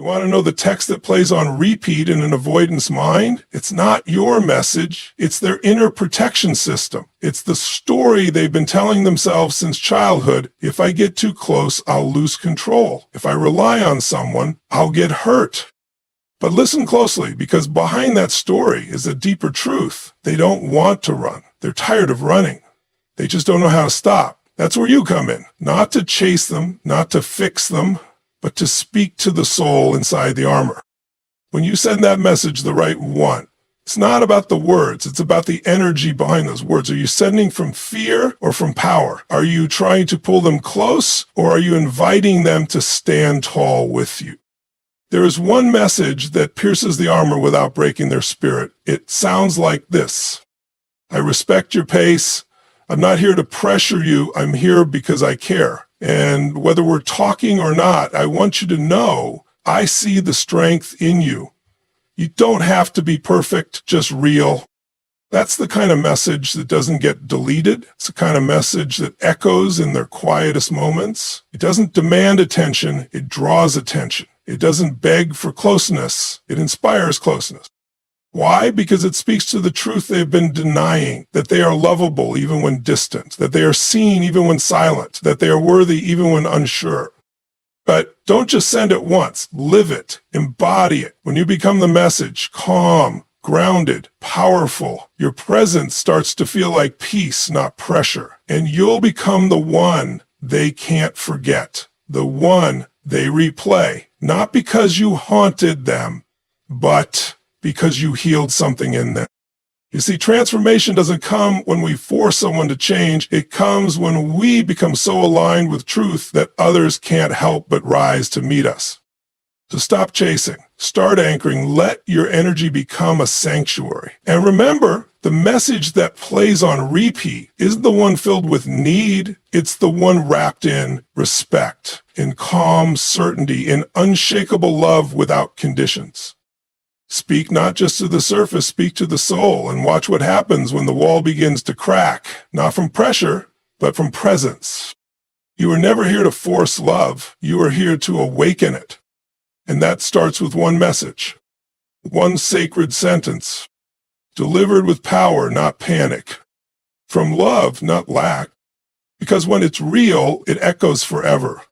You want to know the text that plays on repeat in an avoidance mind? It's not your message. It's their inner protection system. It's the story they've been telling themselves since childhood. If I get too close, I'll lose control. If I rely on someone, I'll get hurt. But listen closely, because behind that story is a deeper truth. They don't want to run. They're tired of running. They just don't know how to stop. That's where you come in. Not to chase them, not to fix them, but to speak to the soul inside the armor. When you send that message the right one, it's not about the words, it's about the energy behind those words. Are you sending from fear or from power? Are you trying to pull them close, or are you inviting them to stand tall with you? There is one message that pierces the armor without breaking their spirit. It sounds like this: I respect your pace. I'm not here to pressure you. I'm here because I care. And whether we're talking or not, I want you to know I see the strength in you. You don't have to be perfect, just real. That's the kind of message that doesn't get deleted. It's the kind of message that echoes in their quietest moments. It doesn't demand attention, it draws attention. It doesn't beg for closeness, it inspires closeness. Why? Because it speaks to the truth they've been denying, that they are lovable even when distant, that they are seen even when silent, that they are worthy even when unsure. But don't just send it once, live it, embody it. When you become the message, calm, grounded, powerful, your presence starts to feel like peace, not pressure. And you'll become the one they can't forget, the one they replay, not because you haunted them, but because you healed something in them. You see, transformation doesn't come when we force someone to change. It comes when we become so aligned with truth that others can't help but rise to meet us. So stop chasing, start anchoring, let your energy become a sanctuary. And remember, the message that plays on repeat isn't the one filled with need. It's the one wrapped in respect, in calm certainty, in unshakable love without conditions. Speak not just to the surface, speak to the soul, and watch what happens when the wall begins to crack, not from pressure, but from presence. You are never here to force love. You are here to awaken it. And that starts with one message, one sacred sentence, delivered with power, not panic, from love, not lack, because when it's real, it echoes forever.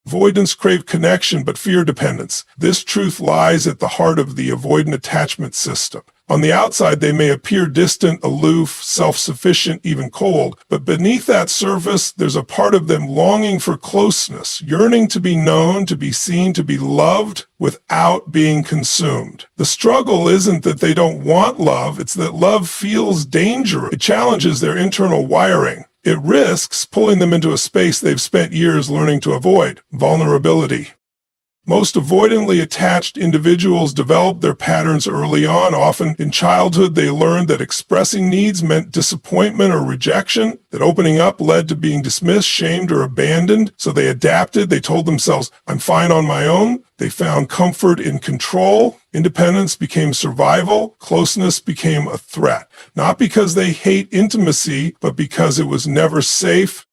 Avoidants crave connection, but fear dependence. This truth lies at the heart of the avoidant attachment system. On the outside, they may appear distant, aloof, self-sufficient, even cold, but beneath that surface, there's a part of them longing for closeness, yearning to be known, to be seen, to be loved without being consumed. The struggle isn't that they don't want love, it's that love feels dangerous. It challenges their internal wiring. It risks pulling them into a space they've spent years learning to avoid, vulnerability. Most avoidantly attached individuals develop their patterns early on. Often in childhood, they learned that expressing needs meant disappointment or rejection, that opening up led to being dismissed, shamed, or abandoned. So they adapted. They told themselves, I'm fine on my own. They found comfort in control. Independence became survival. Closeness became a threat. Not because they hate intimacy, but because it was never safe.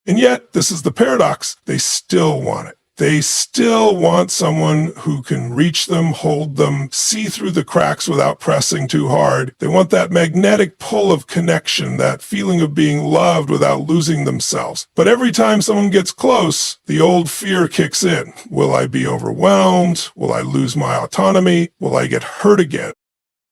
And yet, this is the paradox, they still want it. They still want someone who can reach them, hold them, see through the cracks without pressing too hard. They want that magnetic pull of connection, that feeling of being loved without losing themselves. But every time someone gets close, the old fear kicks in. Will I be overwhelmed? Will I lose my autonomy? Will I get hurt again?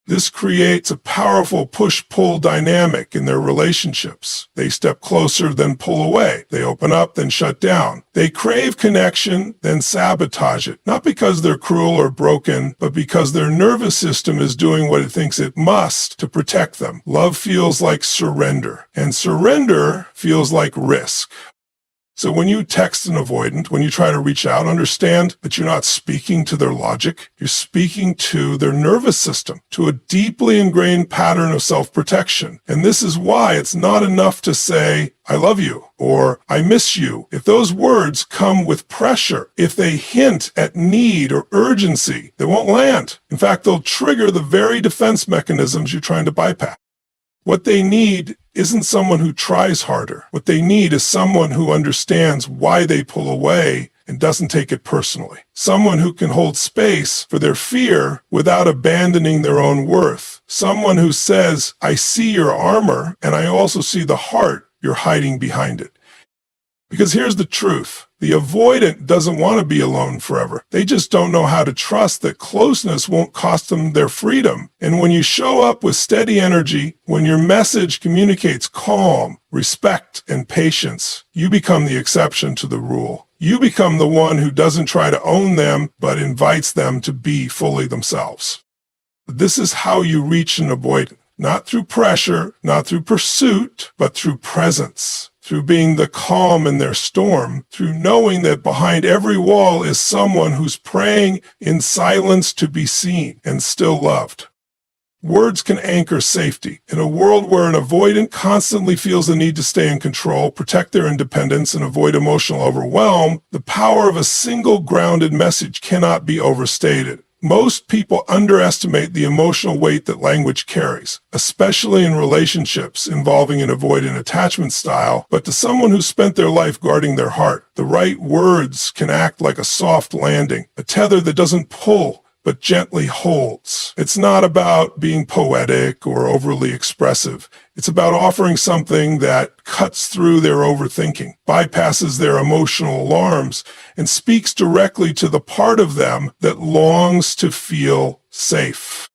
This creates a powerful push-pull dynamic in their relationships. They step closer, then pull away. They open up, then shut down. They crave connection, then sabotage it. Not because they're cruel or broken, but because their nervous system is doing what it thinks it must to protect them. Love feels like surrender, and surrender feels like risk. So when you text an avoidant, when you try to reach out, understand that you're not speaking to their logic. You're speaking to their nervous system, to a deeply ingrained pattern of self-protection. And this is why it's not enough to say, I love you, or I miss you. If those words come with pressure, if they hint at need or urgency, they won't land. In fact, they'll trigger the very defense mechanisms you're trying to bypass. What they need isn't someone who tries harder. What they need is someone who understands why they pull away and doesn't take it personally. Someone who can hold space for their fear without abandoning their own worth. Someone who says, I see your armor, and I also see the heart you're hiding behind it. Because here's the truth. The avoidant doesn't want to be alone forever. They just don't know how to trust that closeness won't cost them their freedom. And when you show up with steady energy, when your message communicates calm, respect, and patience, you become the exception to the rule. You become the one who doesn't try to own them, but invites them to be fully themselves. This is how you reach an avoidant. Not through pressure, not through pursuit, but through presence. Through being the calm in their storm, through knowing that behind every wall is someone who's praying in silence to be seen and still loved. Words can anchor safety. In a world where an avoidant constantly feels the need to stay in control, protect their independence, and avoid emotional overwhelm, the power of a single grounded message cannot be overstated. Most people underestimate the emotional weight that language carries, especially in relationships involving an avoidant attachment style, but to someone who spent their life guarding their heart, the right words can act like a soft landing, a tether that doesn't pull, but gently holds. It's not about being poetic or overly expressive. It's about offering something that cuts through their overthinking, bypasses their emotional alarms, and speaks directly to the part of them that longs to feel safe.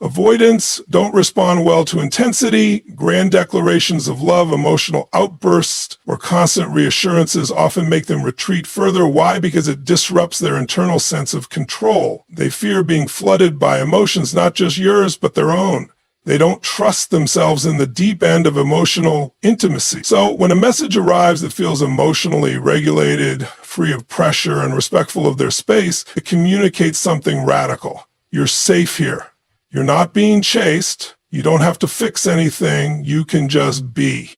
Avoidants don't respond well to intensity, grand declarations of love, emotional outbursts, or constant reassurances often make them retreat further. Why? Because it disrupts their internal sense of control. They fear being flooded by emotions, not just yours, but their own. They don't trust themselves in the deep end of emotional intimacy. So when a message arrives that feels emotionally regulated, free of pressure, and respectful of their space, it communicates something radical. You're safe here. You're not being chased. You don't have to fix anything. You can just be.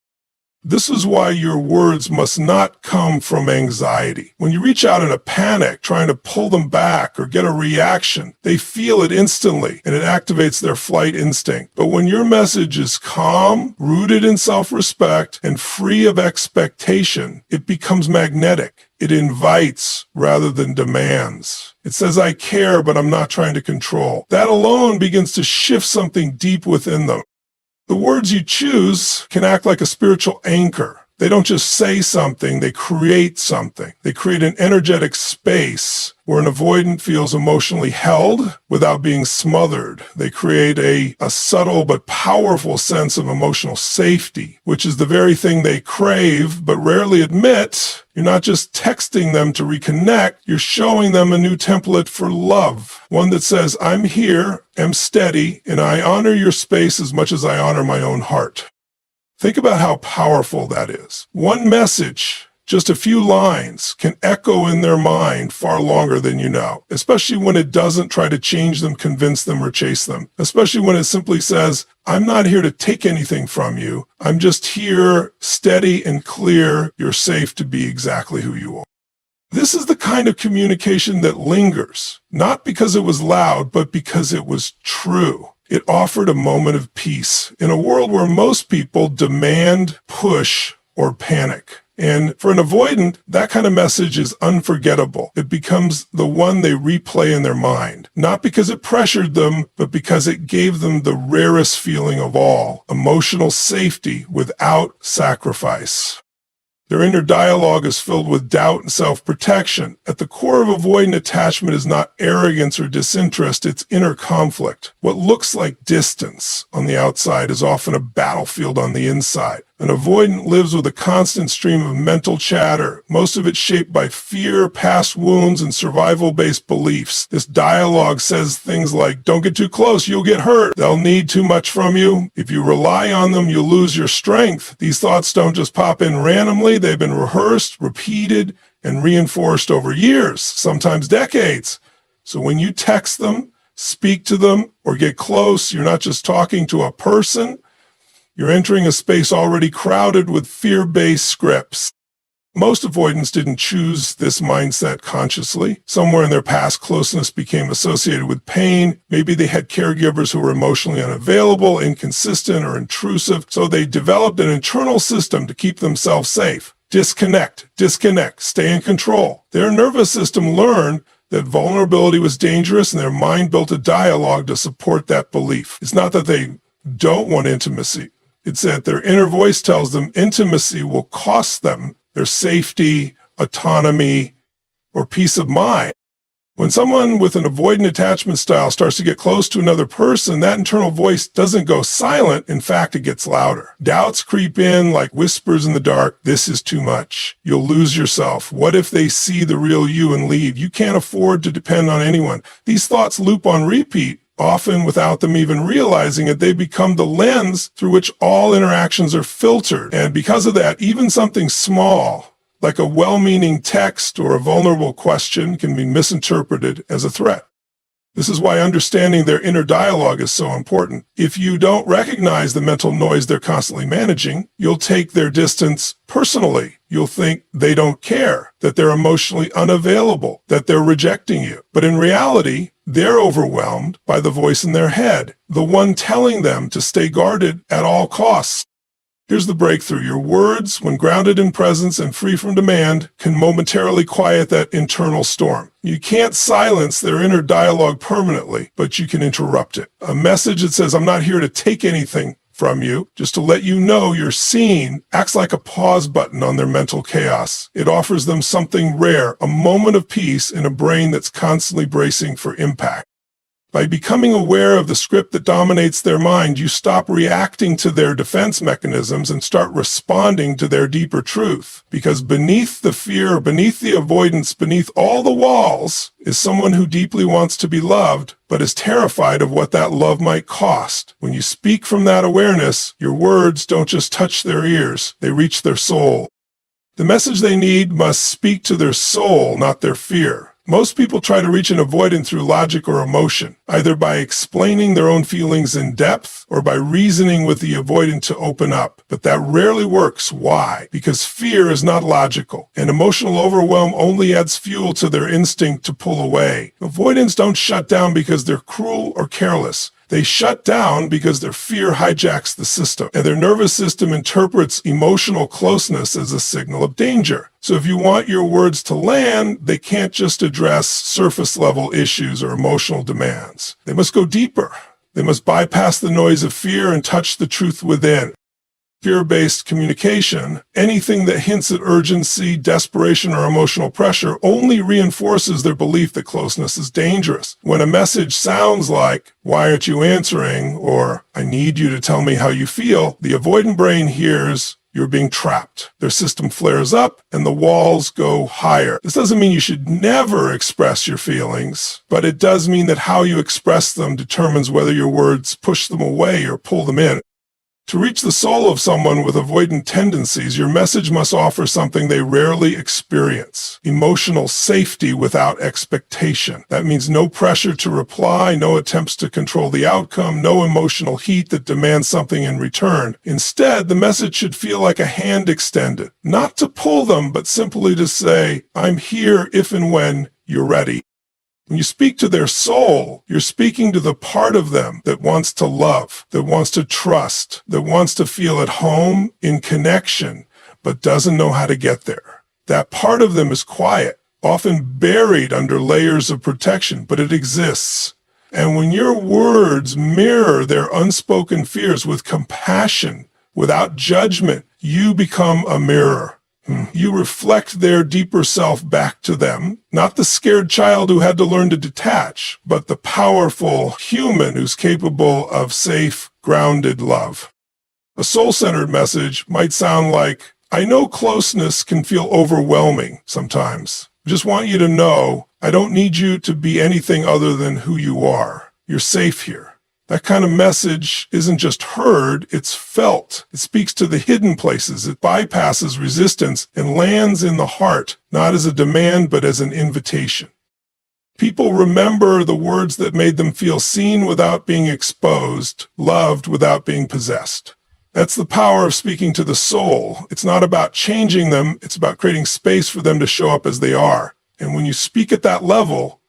This is why your words must not come from anxiety. When you reach out in a panic, trying to pull them back or get a reaction, they feel it instantly and it activates their flight instinct. But when your message is calm, rooted in self-respect, and free of expectation, it becomes magnetic. It invites rather than demands. It says, I care, but I'm not trying to control. That alone begins to shift something deep within them. The words you choose can act like a spiritual anchor. They don't just say something, they create something. They create an energetic space where an avoidant feels emotionally held without being smothered. They create a subtle but powerful sense of emotional safety, which is the very thing they crave but rarely admit. You're not just texting them to reconnect, you're showing them a new template for love. One that says, I'm here, am steady, and I honor your space as much as I honor my own heart. Think about how powerful that is. One message, just a few lines, can echo in their mind far longer than you know, especially when it doesn't try to change them, convince them, or chase them, especially when it simply says, I'm not here to take anything from you. I'm just here, steady and clear. You're safe to be exactly who you are. This is the kind of communication that lingers, not because it was loud, but because it was true. It offered a moment of peace in a world where most people demand, push, or panic. And for an avoidant, that kind of message is unforgettable. It becomes the one they replay in their mind, not because it pressured them, but because it gave them the rarest feeling of all, emotional safety without sacrifice. Their inner dialogue is filled with doubt and self-protection. At the core of avoidant attachment is not arrogance or disinterest, it's inner conflict. What looks like distance on the outside is often a battlefield on the inside. An avoidant lives with a constant stream of mental chatter, most of it shaped by fear, past wounds, and survival-based beliefs. This dialogue says things like, don't get too close, you'll get hurt. They'll need too much from you. If you rely on them, you'll lose your strength. These thoughts don't just pop in randomly. They've been rehearsed, repeated, and reinforced over years, sometimes decades. So when you text them, speak to them, or get close, you're not just talking to a person. You're entering a space already crowded with fear-based scripts. Most avoidants didn't choose this mindset consciously. Somewhere in their past, closeness became associated with pain. Maybe they had caregivers who were emotionally unavailable, inconsistent, or intrusive, so they developed an internal system to keep themselves safe. Disconnect, stay in control. Their nervous system learned that vulnerability was dangerous, and their mind built a dialogue to support that belief. It's not that they don't want intimacy. It's that their inner voice tells them intimacy will cost them their safety, autonomy, or peace of mind. When someone with an avoidant attachment style starts to get close to another person, that internal voice doesn't go silent. In fact, it gets louder. Doubts creep in like whispers in the dark. This is too much. You'll lose yourself. What if they see the real you and leave? You can't afford to depend on anyone. These thoughts loop on repeat, often without them even realizing it. They become the lens through which all interactions are filtered. And because of that, even something small, like a well-meaning text or a vulnerable question, can be misinterpreted as a threat. This is why understanding their inner dialogue is so important. If you don't recognize the mental noise they're constantly managing, you'll take their distance personally. You'll think they don't care, that they're emotionally unavailable, that they're rejecting you. But in reality, they're overwhelmed by the voice in their head, the one telling them to stay guarded at all costs. Here's the breakthrough. Your words, when grounded in presence and free from demand, can momentarily quiet that internal storm. You can't silence their inner dialogue permanently, but you can interrupt it. A message that says, I'm not here to take anything from you, just to let you know you're seen, acts like a pause button on their mental chaos. It offers them something rare, a moment of peace in a brain that's constantly bracing for impact. By becoming aware of the script that dominates their mind, you stop reacting to their defense mechanisms and start responding to their deeper truth. Because beneath the fear, beneath the avoidance, beneath all the walls, is someone who deeply wants to be loved, but is terrified of what that love might cost. When you speak from that awareness, your words don't just touch their ears, they reach their soul. The message they need must speak to their soul, not their fear. Most people try to reach an avoidant through logic or emotion, either by explaining their own feelings in depth or by reasoning with the avoidant to open up. But that rarely works. Why? Because fear is not logical, and emotional overwhelm only adds fuel to their instinct to pull away. Avoidants don't shut down because they're cruel or careless. They shut down because their fear hijacks the system, and their nervous system interprets emotional closeness as a signal of danger. So if you want your words to land, they can't just address surface-level issues or emotional demands. They must go deeper. They must bypass the noise of fear and touch the truth within. Fear-based communication, anything that hints at urgency, desperation, or emotional pressure only reinforces their belief that closeness is dangerous. When a message sounds like, "Why aren't you answering?" or "I need you to tell me how you feel," the avoidant brain hears, "You're being trapped." Their system flares up and the walls go higher. This doesn't mean you should never express your feelings, but it does mean that how you express them determines whether your words push them away or pull them in. To reach the soul of someone with avoidant tendencies, your message must offer something they rarely experience: emotional safety without expectation. That means no pressure to reply, no attempts to control the outcome, no emotional heat that demands something in return. Instead, the message should feel like a hand extended, not to pull them, but simply to say, "I'm here if and when you're ready." When you speak to their soul, you're speaking to the part of them that wants to love, that wants to trust, that wants to feel at home, in connection, but doesn't know how to get there. That part of them is quiet, often buried under layers of protection, but it exists. And when your words mirror their unspoken fears with compassion, without judgment, you become a mirror. You reflect their deeper self back to them, not the scared child who had to learn to detach, but the powerful human who's capable of safe, grounded love. A soul-centered message might sound like, "I know closeness can feel overwhelming sometimes. I just want you to know I don't need you to be anything other than who you are. You're safe here." That kind of message isn't just heard, it's felt. It speaks to the hidden places. It bypasses resistance and lands in the heart, not as a demand, but as an invitation. People remember the words that made them feel seen without being exposed, loved without being possessed. That's the power of speaking to the soul. It's not about changing them, it's about creating space for them to show up as they are. And when you speak at that level,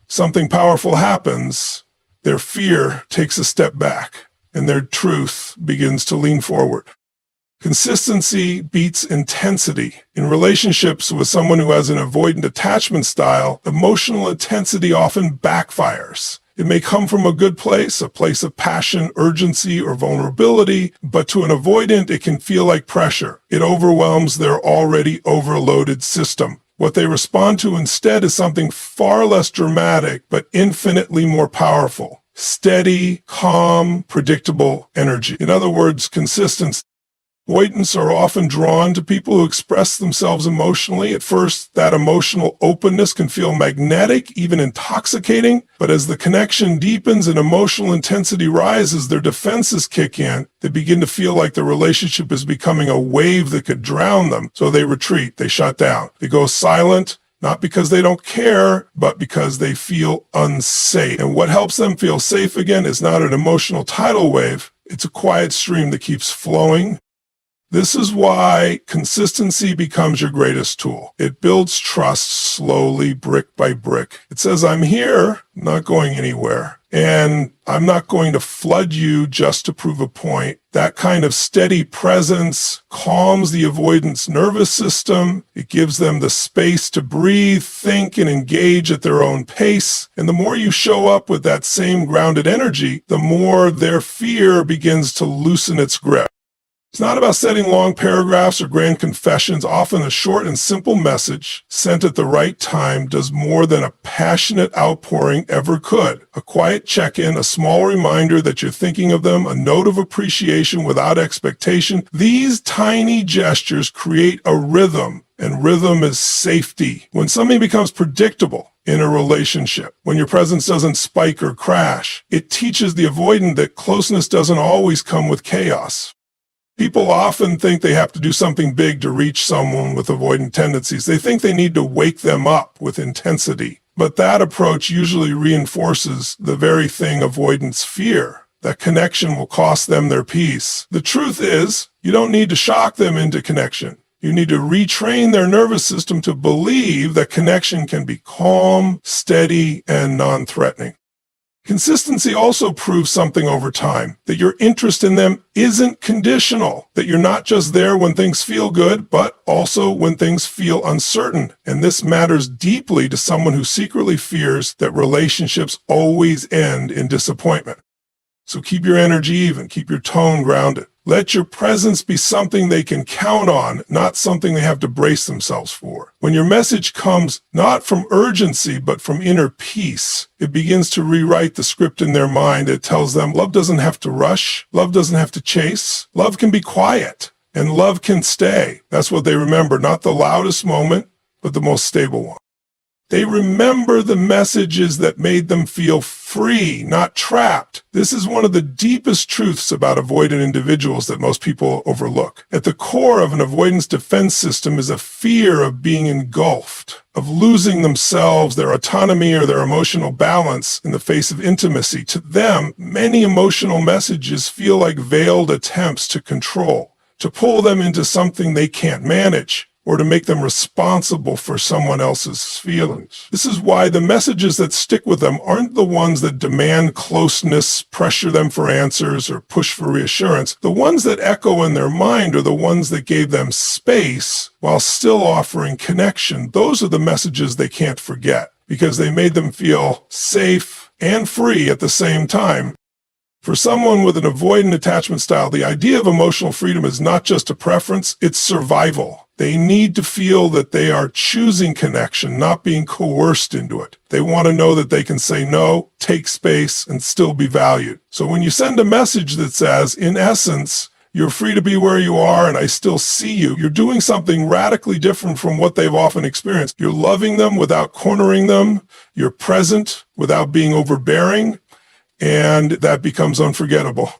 something powerful happens. Their fear takes a step back, and their truth begins to lean forward. Consistency beats intensity. In relationships with someone who has an avoidant attachment style, emotional intensity often backfires. It may come from a good place, a place of passion, urgency, or vulnerability, but to an avoidant, it can feel like pressure. It overwhelms their already overloaded system. What they respond to instead is something far less dramatic, but infinitely more powerful. Steady, calm, predictable energy. In other words, consistency. Avoidants are often drawn to people who express themselves emotionally. At first, that emotional openness can feel magnetic, even intoxicating, but as the connection deepens and emotional intensity rises, their defenses kick in. They begin to feel like the relationship is becoming a wave that could drown them, so they retreat, they shut down, they go silent, not because they don't care, but because they feel unsafe. And what helps them feel safe again is not an emotional tidal wave, it's a quiet stream that keeps flowing. This is why consistency becomes your greatest tool. It builds trust slowly, brick by brick. It says, I'm here, not going anywhere, and I'm not going to flood you just to prove a point. That kind of steady presence calms the avoidant's nervous system. It gives them the space to breathe, think, and engage at their own pace. And the more you show up with that same grounded energy, the more their fear begins to loosen its grip. It's not about sending long paragraphs or grand confessions. Often a short and simple message sent at the right time does more than a passionate outpouring ever could. A quiet check-in, a small reminder that you're thinking of them, a note of appreciation without expectation. These tiny gestures create a rhythm, and rhythm is safety. When something becomes predictable in a relationship, when your presence doesn't spike or crash, it teaches the avoidant that closeness doesn't always come with chaos. People often think they have to do something big to reach someone with avoidant tendencies. They think they need to wake them up with intensity. But that approach usually reinforces the very thing avoidants fear. That connection will cost them their peace. The truth is, you don't need to shock them into connection. You need to retrain their nervous system to believe that connection can be calm, steady, and non-threatening. Consistency also proves something over time, that your interest in them isn't conditional, that you're not just there when things feel good, but also when things feel uncertain. And this matters deeply to someone who secretly fears that relationships always end in disappointment. So keep your energy even, keep your tone grounded. Let your presence be something they can count on, not something they have to brace themselves for. When your message comes not from urgency, but from inner peace, it begins to rewrite the script in their mind. It tells them love doesn't have to rush, love doesn't have to chase, love can be quiet, and love can stay. That's what they remember, not the loudest moment, but the most stable one. They remember the messages that made them feel free, not trapped. This is one of the deepest truths about avoidant individuals that most people overlook. At the core of an avoidance defense system is a fear of being engulfed, of losing themselves, their autonomy, or their emotional balance in the face of intimacy. To them, many emotional messages feel like veiled attempts to control, to pull them into something they can't manage, or to make them responsible for someone else's feelings. This is why the messages that stick with them aren't the ones that demand closeness, pressure them for answers, or push for reassurance. The ones that echo in their mind are the ones that gave them space while still offering connection. Those are the messages they can't forget because they made them feel safe and free at the same time. For someone with an avoidant attachment style, the idea of emotional freedom is not just a preference, it's survival. They need to feel that they are choosing connection, not being coerced into it. They want to know that they can say no, take space, and still be valued. So when you send a message that says, in essence, you're free to be where you are and I still see you, you're doing something radically different from what they've often experienced. You're loving them without cornering them. You're present without being overbearing. And that becomes unforgettable.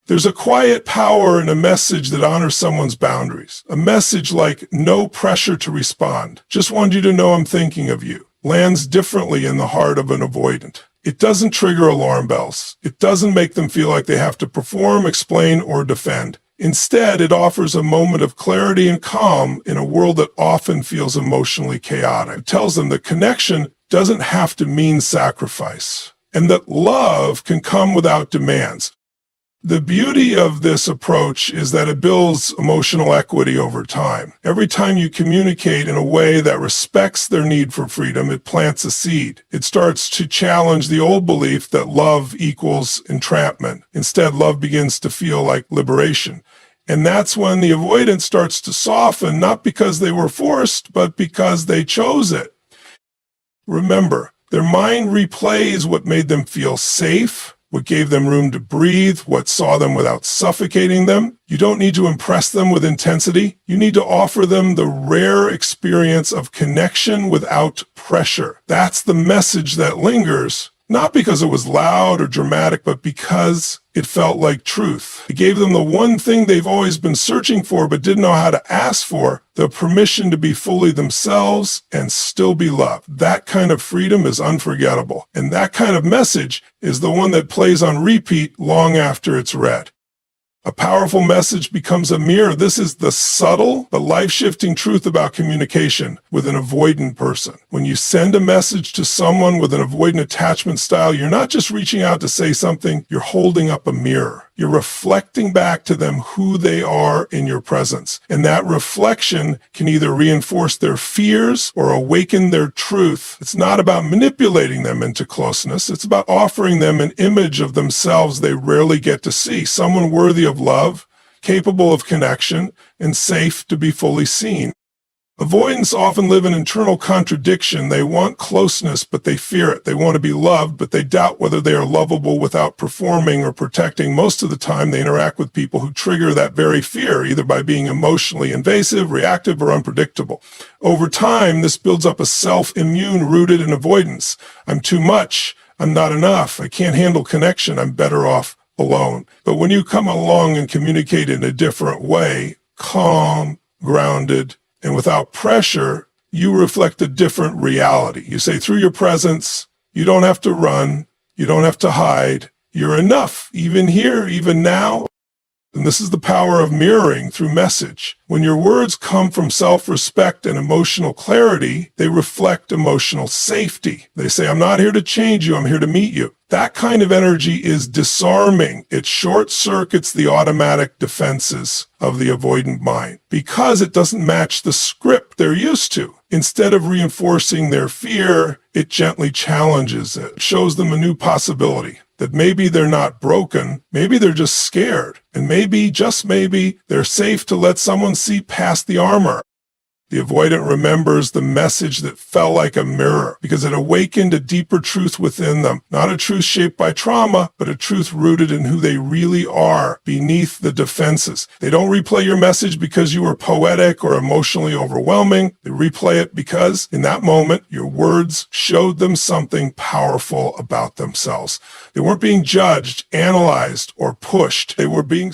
There's a quiet power in a message that honors someone's boundaries. A message like, no pressure to respond. Just want you to know I'm thinking of you. Lands differently in the heart of an avoidant. It doesn't trigger alarm bells. It doesn't make them feel like they have to perform, explain, or defend. Instead, it offers a moment of clarity and calm in a world that often feels emotionally chaotic. It tells them that connection doesn't have to mean sacrifice, and that love can come without demands. The beauty of this approach is that it builds emotional equity over time. Every time you communicate in a way that respects their need for freedom, it plants a seed. It starts to challenge the old belief that love equals entrapment. Instead, love begins to feel like liberation. And that's when the avoidance starts to soften, not because they were forced, but because they chose it. Remember, their mind replays what made them feel safe, what gave them room to breathe, what saw them without suffocating them. You don't need to impress them with intensity. You need to offer them the rare experience of connection without pressure. That's the message that lingers, not because it was loud or dramatic, but because it felt like truth. It gave them the one thing they've always been searching for but didn't know how to ask for, the permission to be fully themselves and still be loved. That kind of freedom is unforgettable. And that kind of message is the one that plays on repeat long after it's read. A powerful message becomes a mirror. This is the subtle but life-shifting truth about communication with an avoidant person. When you send a message to someone with an avoidant attachment style, you're not just reaching out to say something, you're holding up a mirror. You're reflecting back to them who they are in your presence. And that reflection can either reinforce their fears or awaken their truth. It's not about manipulating them into closeness. It's about offering them an image of themselves they rarely get to see. Someone worthy of love, capable of connection, and safe to be fully seen. Avoidants often live in internal contradiction. They want closeness, but they fear it. They want to be loved, but they doubt whether they are lovable without performing or protecting. Most of the time, they interact with people who trigger that very fear, either by being emotionally invasive, reactive, or unpredictable. Over time, this builds up a self-immune rooted in avoidance. I'm too much. I'm not enough. I can't handle connection. I'm better off alone. But when you come along and communicate in a different way, calm, grounded, and without pressure, you reflect a different reality. You say through your presence, you don't have to run, you don't have to hide, you're enough, even here, even now. And this is the power of mirroring through message. When your words come from self-respect and emotional clarity, they reflect emotional safety. They say, I'm not here to change you, I'm here to meet you. That kind of energy is disarming. It short-circuits the automatic defenses of the avoidant mind because it doesn't match the script they're used to. Instead of reinforcing their fear, it gently challenges it. It shows them a new possibility. That maybe they're not broken, maybe they're just scared, and maybe, just maybe, they're safe to let someone see past the armor. The avoidant remembers the message that fell like a mirror because it awakened a deeper truth within them, not a truth shaped by trauma, but a truth rooted in who they really are beneath the defenses. They don't replay your message because you were poetic or emotionally overwhelming. They replay it because, in that moment, your words showed them something powerful about themselves. They weren't being judged, analyzed, or pushed. They were being